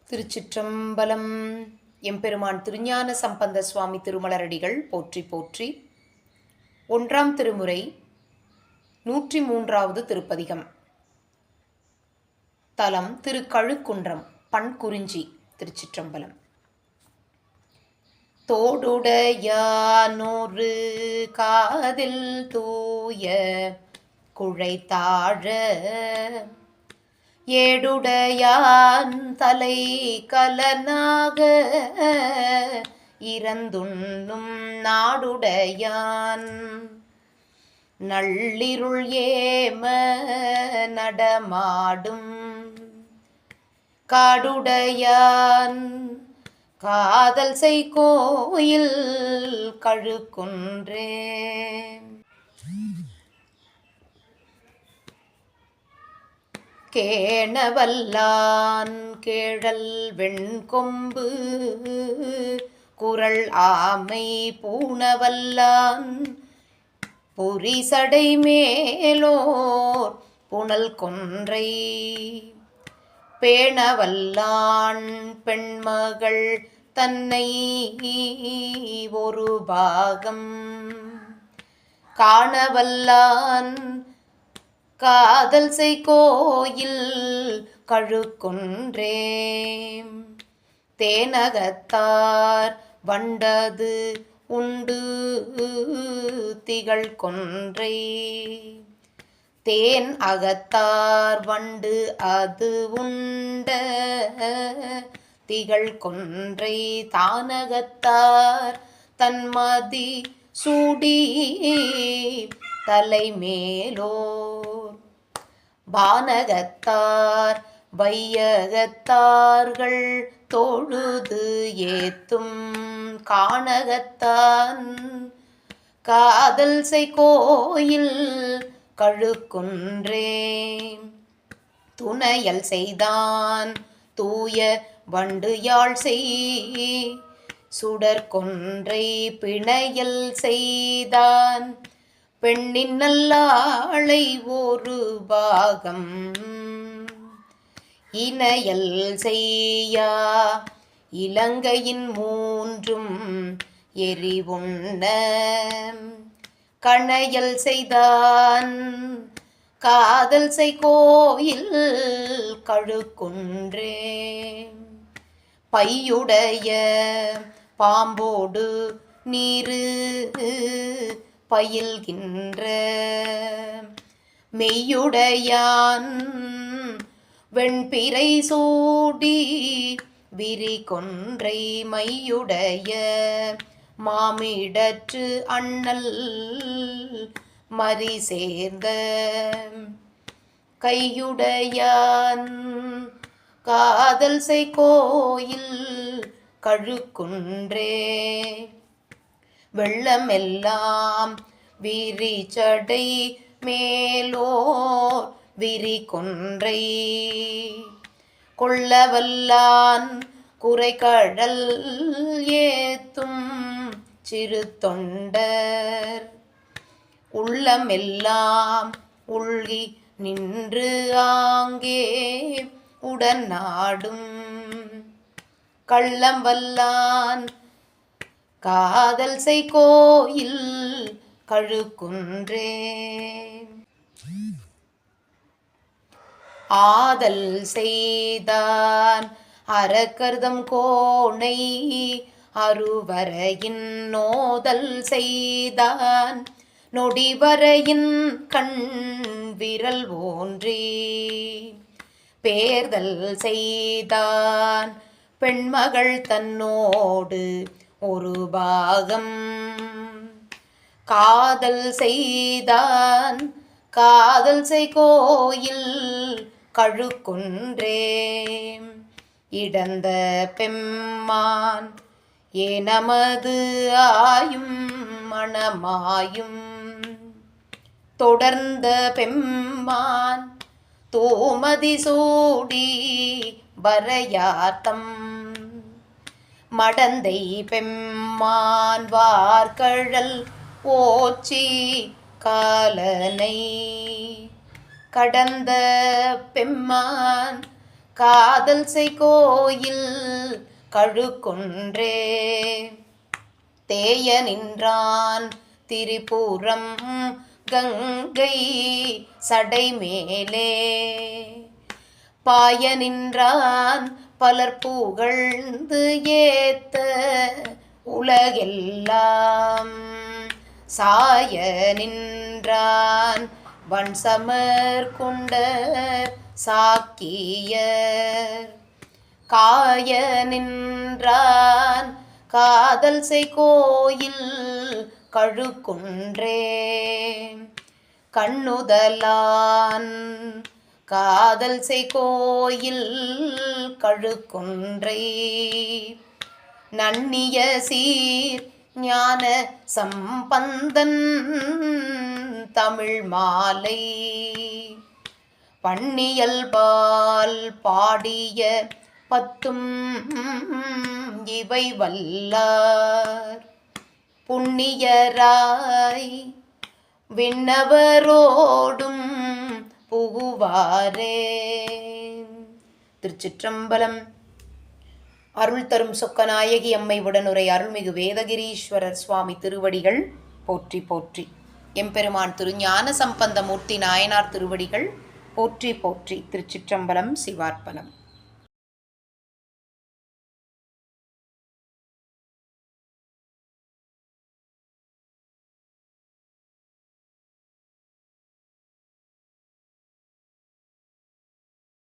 திருச்சிற்றம்பலம். எம்பெருமான் திருஞான சம்பந்த சுவாமி திருமலரடிகள் போற்றி போற்றி. 1ஆம் திருமுறை 103வது திருப்பதிகம். தலம் திருக்கழுக்குன்றம், பண்குறிஞ்சி. திருச்சிற்றம்பலம். தோடுடையானொரு காதில் தூய குழைத்தாழ ஏடுடையான் தலை கலனாக இறந்துண்ணும் நாடுடையான் நள்ளிருள் ஏம நடமாடும் காடுடையான் காதல் செய் கோயில் கழுக்குன்றே. கேணவல்லான் கேழல் வெண்கொம்பு குரல் ஆமை பூணவல்லான் புரிசடை மேலோர் புனல் கொன்றை பேணவல்லான் பெண்மகள் தன்னை ஒரு பாகம் காணவல்லான் காதல் செய் கோயில் கழுக்குன்றே. தேனகத்தார் வண்டது உண்டு திகழ் கொன்றை தேன் அகத்தார் வண்டு அது உண்ட திகழ் கொன்றை தானகத்தார் தன்மதி சூடி தலைமேலோர் வானகத்தார் வையகத்தார்கள் தொழுது ஏத்தும் கானகத்தான் காதல் செய் கோயில் கழுக்குன்றே. துணையல் செய்தான் தூய வண்டு யாழ் செய் சுடற்கொன்றை பிணையல் செய்தான் பெண்ணின் நல்லாளை ஒரு பாகம் இணையல் செய்யா இலங்கையின் மூன்றும் எரிவுண்ண கணையல் செய்தான் காதல் செய் கோயில் கழுக்குன்றே. பையுடைய பாம்போடு நீரு பயில்கின்ற மெய்யுடையான் வெண்பிறை சூடி விரி கொன்றை மையுடைய மாமிடற்று அண்ணல் மறி சேர்ந்த கையுடையான் காதல் செய் கோயில் கழுக்குன்றே. வெள்ளமெல்லாம் விரிச்சடை மேலோர் விரி கொன்றை கொள்ளவல்லான் குறைகடல் ஏத்தும் சிறு தொண்டர் உள்ளமெல்லாம் உள்கி நின்று ஆங்கே உடன் நாடும் கள்ளம் வல்லான் காதல் செய் கோயில் கழுக்குன்றே. ஆதல் செய்தான் அறக்கர்தம் கோணை அருவரையின் நோதல் செய்தான் நொடிவரையின் கண் விரல் ஓன்றி பேர்தல் செய்தான் பெண்மகள் தன்னோடு ஒரு பாகம் காதல் செய்தான் காதல் செய் கோயில் கழுக்குன்றே. இடந்த பெம்மான் ஏனமது ஆயும் மணமாயும் தொடர்ந்த பெம்மான் தோமதி சூடி வரையாத்தம் மடந்தை பெம்மான் வார்கழல் ஓச்சி காலனை கடந்த பெம்மான் காதல் செய் கோயில் கழுக்குன்றே. தேய நின்றான் திரிபுரம் கங்கை சடை மேலே. பாய நின்றான் பலர் புகழ்ந்து ஏத்த உலகெல்லாம். சாய நின்றான் வன்சமர் கொண்ட சாக்கியர். காய நின்றான் காதல் செய் கோயில் கழுக்குன்றே. கண்ணுதலான் காதல் செய் கோயில் கழுக்குன்றை. நன்னிய சீர் ஞான சம்பந்தன் தமிழ் மாலை. பன்னியல்பால் பாடிய பத்தும் இவை வல்லார். புண்ணியராய் விண்ணவரோடும் புகுவாரே. திருச்சிற்றம்பலம். அருள் தரும் சொக்கநாயகி அம்மை உடனுரை அருள்மிகு வேதகிரீஸ்வரர் சுவாமி திருவடிகள் போற்றி போற்றி. எம்பெருமான் திரு ஞான சம்பந்த மூர்த்தி நாயனார் திருவடிகள் போற்றி போற்றி. திருச்சிற்றம்பலம். சிவார்ப்பணம்.